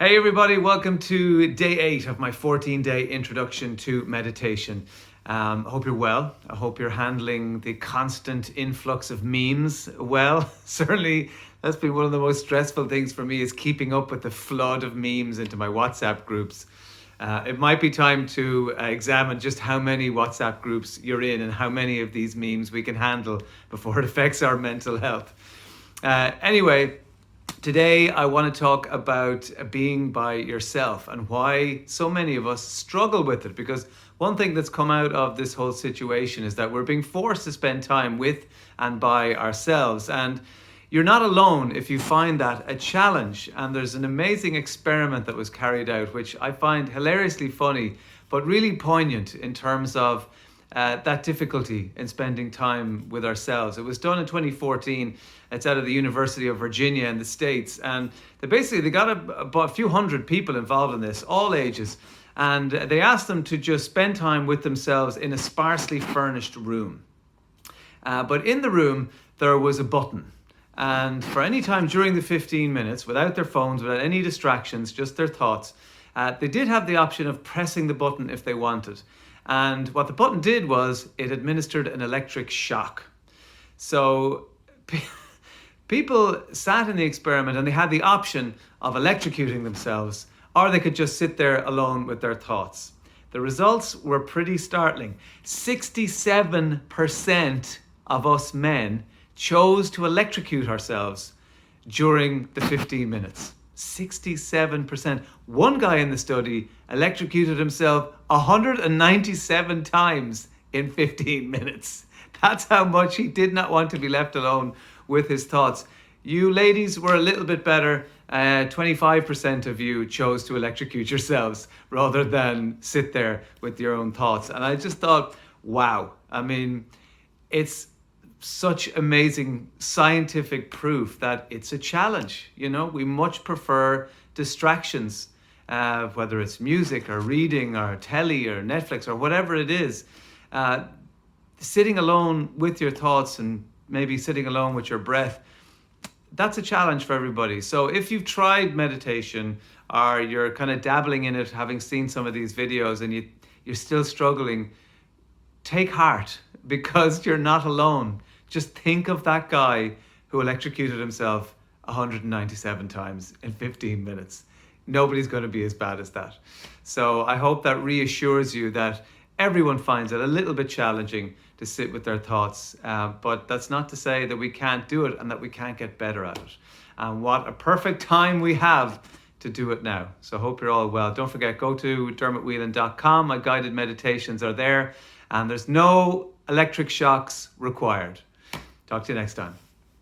Hey everybody, welcome to day 8 of my 14-day introduction to meditation. I hope you're well. I hope you're handling the constant influx of memes well. Certainly, that's been one of the most stressful things for me, is keeping up with the flood of memes into my WhatsApp groups. It might be time to examine just how many WhatsApp groups you're in and how many of these memes we can handle before it affects our mental health. Anyway, today I want to talk about being by yourself and why so many of us struggle with it. Because one thing that's come out of this whole situation is that we're being forced to spend time with and by ourselves. And you're not alone if you find that a challenge. And there's an amazing experiment that was carried out, which I find hilariously funny, but really poignant in terms of that difficulty in spending time with ourselves. It was done in 2014. It's out of the University of Virginia in the States. And they got about a few hundred people involved in this, all ages. And they asked them to just spend time with themselves in a sparsely furnished room. But in the room, there was a button. And for any time during the 15 minutes, without their phones, without any distractions, just their thoughts, they did have the option of pressing the button if they wanted. And what the button did was it administered an electric shock. So people sat in the experiment and they had the option of electrocuting themselves, or they could just sit there alone with their thoughts. The results were pretty startling. 67% of us men chose to electrocute ourselves during the 15 minutes. 67%. One guy in the study electrocuted himself 197 times in 15 minutes. That's how much he did not want to be left alone with his thoughts. You ladies were a little bit better. 25% of you chose to electrocute yourselves rather than sit there with your own thoughts. And I just thought, wow. I mean, it's such amazing scientific proof that it's a challenge. You know, we much prefer distractions, whether it's music or reading or telly or Netflix or whatever it is. Sitting alone with your thoughts and maybe sitting alone with your breath, that's a challenge for everybody. So if you've tried meditation or you're kind of dabbling in it, having seen some of these videos and you're still struggling, take heart, because you're not alone. Just think of that guy who electrocuted himself 197 times in 15 minutes. Nobody's going to be as bad as that. So I hope that reassures you that everyone finds it a little bit challenging to sit with their thoughts. But that's not to say that we can't do it and that we can't get better at it. And what a perfect time we have to do it now. So I hope you're all well. Don't forget, go to dermotwhelan.com. My guided meditations are there. And there's no electric shocks required. Talk to you next time.